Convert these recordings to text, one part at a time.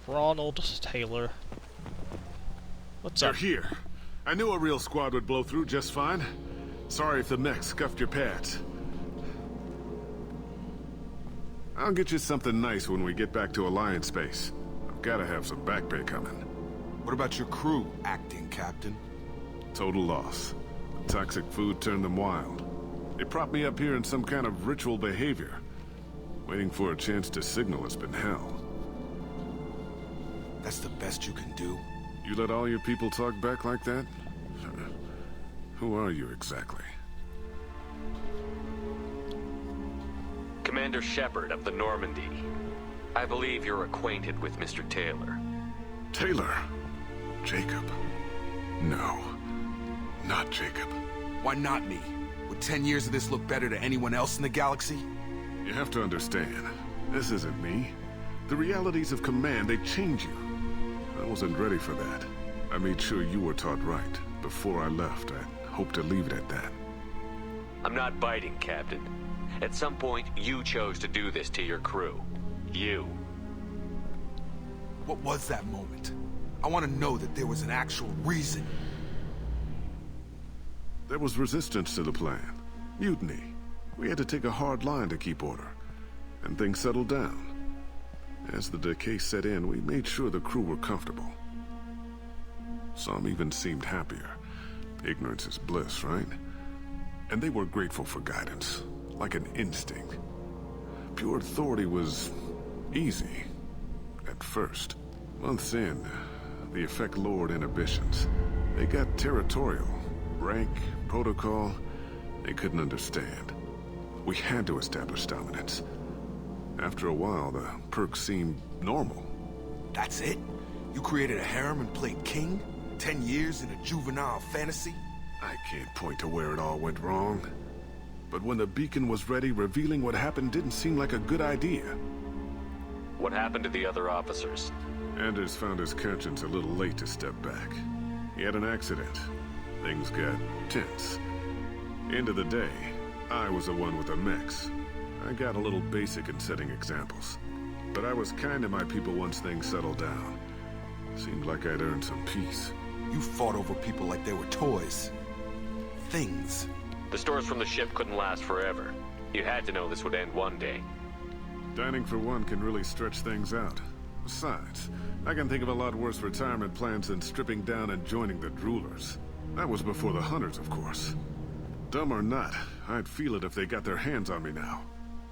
Ronald Taylor. What's You're up? here. I knew a real squad would blow through just fine. Sorry if the mech scuffed your pads. I'll get you something nice when we get back to Alliance space. I've gotta have some back pay coming. What about your crew, acting captain? Total loss. The toxic food turned them wild. They propped me up here in some kind of ritual behavior. Waiting for a chance to signal has been hell. That's the best you can do? You let all your people talk back like that? Who are you exactly? Commander Shepard of the Normandy. I believe you're acquainted with Mr. Taylor. Taylor? Jacob? No. Not Jacob. Why not me? Would 10 years of this look better to anyone else in the galaxy? You have to understand, this isn't me. The realities of command, they change you. I wasn't ready for that. I made sure you were taught right. Before I left, I hoped to leave it at that. I'm not biting, Captain. At some point, you chose to do this to your crew. You. What was that moment? I want to know that there was an actual reason. There was resistance to the plan. Mutiny. We had to take a hard line to keep order. And things settled down. As the decay set in, we made sure the crew were comfortable. Some even seemed happier. Ignorance is bliss, right? And they were grateful for guidance, like an instinct. Pure authority was easy, at first. Months in, the effect lowered inhibitions. They got territorial. Rank, protocol, they couldn't understand. We had to establish dominance. After a while, the perks seemed normal. That's it? You created a harem and played king? 10 years in a juvenile fantasy? I can't point to where it all went wrong. But when the beacon was ready, revealing what happened didn't seem like a good idea. What happened to the other officers? Anders found his conscience a little late to step back. He had an accident. Things got tense. End of the day, I was the one with the mechs. I got a little basic in setting examples. But I was kind to my people once things settled down. Seemed like I'd earned some peace. You fought over people like they were toys. Things. The stores from the ship couldn't last forever. You had to know this would end one day. Dining for one can really stretch things out. Besides, I can think of a lot worse retirement plans than stripping down and joining the droolers. That was before the hunters, of course. Dumb or not, I'd feel it if they got their hands on me now.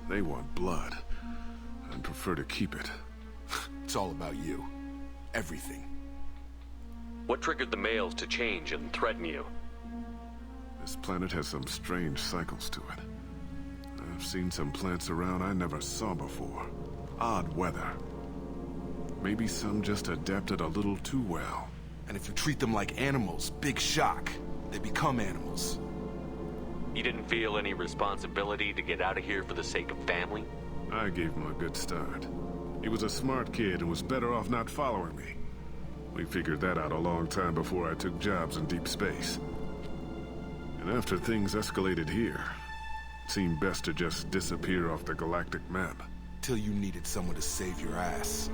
They want blood. I'd prefer to keep it. It's all about you. Everything. What triggered the males to change and threaten you? This planet has some strange cycles to it. I've seen some plants around I never saw before. Odd weather. Maybe some just adapted a little too well. And if you treat them like animals, big shock. They become animals. You didn't feel any responsibility to get out of here for the sake of family? I gave him a good start. He was a smart kid and was better off not following me. We figured that out a long time before I took jobs in deep space. And after things escalated here, it seemed best to just disappear off the galactic map. Till you needed someone to save your ass.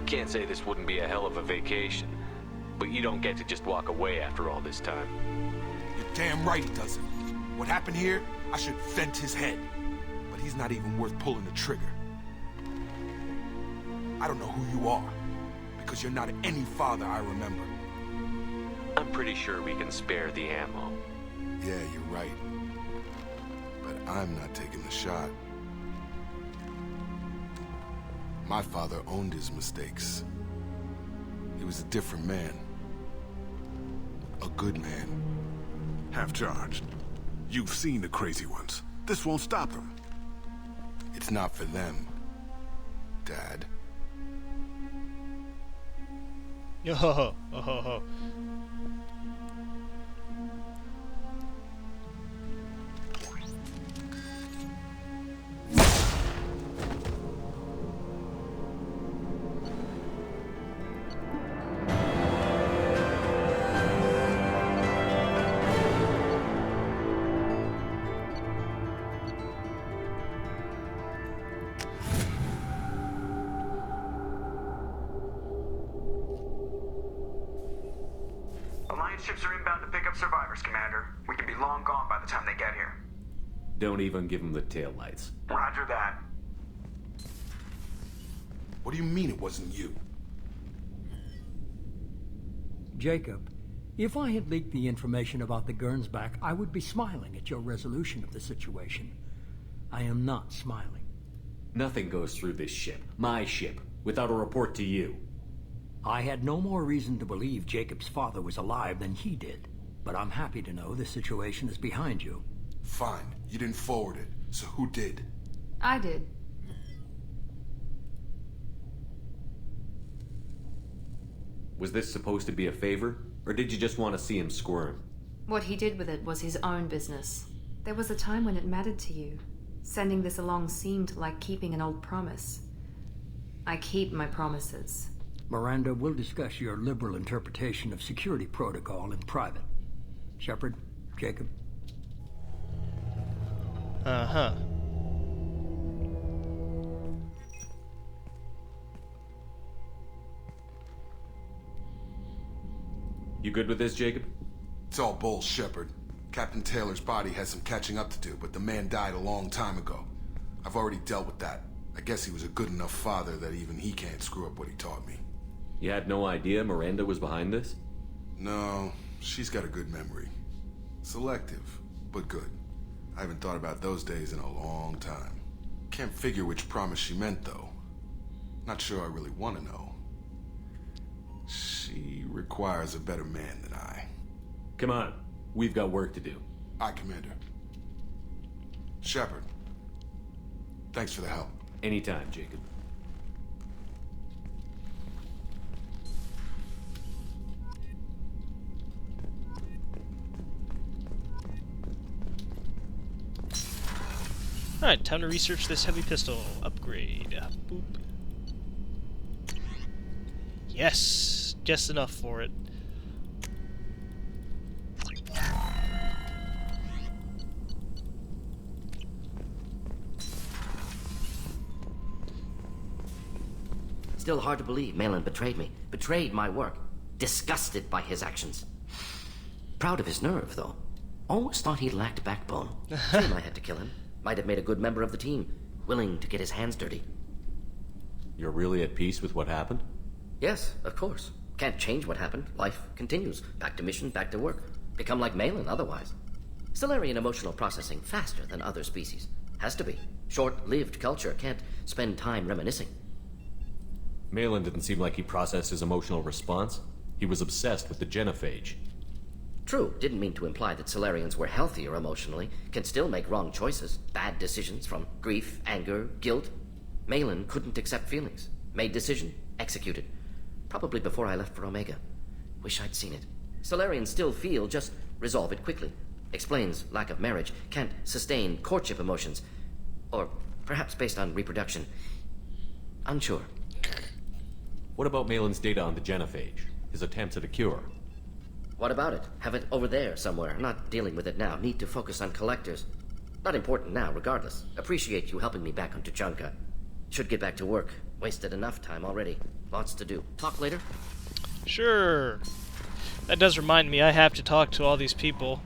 Can't say this wouldn't be a hell of a vacation, but you don't get to just walk away after all this time. You're damn right he doesn't. What happened here, I should vent his head. But he's not even worth pulling the trigger. I don't know who you are, because you're not any father I remember. I'm pretty sure we can spare the ammo. Yeah, you're right. But I'm not taking the shot. My father owned his mistakes. He was a different man. A good man. Half-charged. You've seen the crazy ones. This won't stop them. It's not for them, Dad. Yo ho ho ho ho ho. Alliance ships are inbound to pick up survivors, Commander. We could be long gone by the time they get here. Don't even give them the taillights. Roger that. What do you mean it wasn't you? Jacob, if I had leaked the information about the Gernsback, I would be smiling at your resolution of the situation. I am not smiling. Nothing goes through this ship, my ship, without a report to you. I had no more reason to believe Jacob's father was alive than he did, but I'm happy to know the situation is behind you. Fine, you didn't forward it, so who did? I did. Was this supposed to be a favor, or did you just want to see him squirm? What he did with it was his own business. There was a time when it mattered to you. Sending this along seemed like keeping an old promise. I keep my promises. Miranda, we'll discuss your liberal interpretation of security protocol in private. Shepard, Jacob. Uh-huh. You good with this, Jacob? It's all bull, Shepard. Captain Taylor's body has some catching up to do, but the man died a long time ago. I've already dealt with that. I guess he was a good enough father that even he can't screw up what he taught me. You had no idea Miranda was behind this? No, she's got a good memory. Selective, but good. I haven't thought about those days in a long time. Can't figure which promise she meant, though. Not sure I really want to know. She requires a better man than I. Come on, we've got work to do. Aye, Commander. Shepard, thanks for the help. Anytime, Jacob. Alright, time to research this heavy pistol. Upgrade. Boop. Yes! Just enough for it. Still hard to believe Malin betrayed me. Betrayed my work. Disgusted by his actions. Proud of his nerve, though. Always thought he lacked backbone. Shame I had to kill him. Might have made a good member of the team. Willing to get his hands dirty. You're really at peace with what happened? Yes, of course. Can't change what happened. Life continues. Back to mission, back to work. Become like Malin otherwise. Solarian emotional processing faster than other species. Has to be. Short-lived culture can't spend time reminiscing. Malin didn't seem like he processed his emotional response. He was obsessed with the genophage. True, didn't mean to imply that Solarians were healthier emotionally, can still make wrong choices, bad decisions from grief, anger, guilt. Malin couldn't accept feelings. Made decision, executed. Probably before I left for Omega. Wish I'd seen it. Solarians still feel, just resolve it quickly. Explains lack of marriage, can't sustain courtship emotions. Or perhaps based on reproduction. Unsure. What about Malin's data on the genophage? His attempts at a cure? What about it? Have it over there somewhere. Not dealing with it now. Need to focus on collectors. Not important now, regardless. Appreciate you helping me back on Tuchanka. Should get back to work. Wasted enough time already. Lots to do. Talk later? Sure. That does remind me, I have to talk to all these people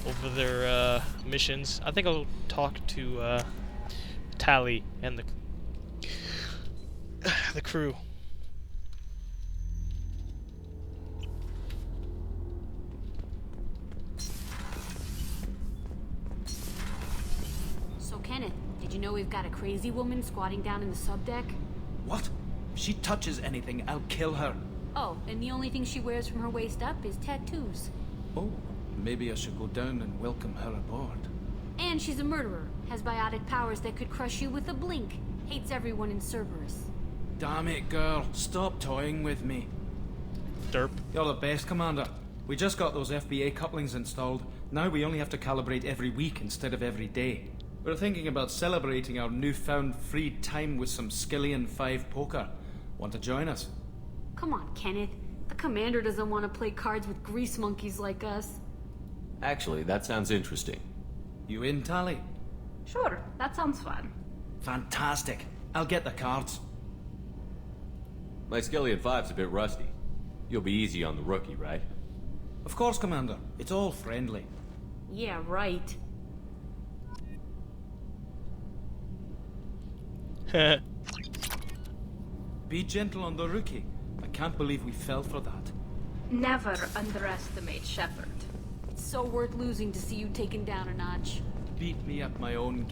over their missions. I think I'll talk to Tali and the crew. So Kenneth, did you know we've got a crazy woman squatting down in the subdeck? What? If she touches anything, I'll kill her. Oh, and the only thing she wears from her waist up is tattoos. Oh, maybe I should go down and welcome her aboard. And she's a murderer, has biotic powers that could crush you with a blink, hates everyone in Cerberus. Damn it, girl. Stop toying with me. Derp. You're the best, Commander. We just got those FBA couplings installed. Now we only have to calibrate every week instead of every day. We're thinking about celebrating our newfound free time with some Skillian 5 poker. Want to join us? Come on, Kenneth. The commander doesn't want to play cards with grease monkeys like us. Actually, that sounds interesting. You in, Tali? Sure, that sounds fun. Fantastic. I'll get the cards. My Skillian 5's a bit rusty. You'll be easy on the rookie, right? Of course, Commander. It's all friendly. Yeah, right. Be gentle on the rookie. I can't believe we fell for that. Never underestimate Shepard. It's so worth losing to see you taken down a notch. Beat me at my own game.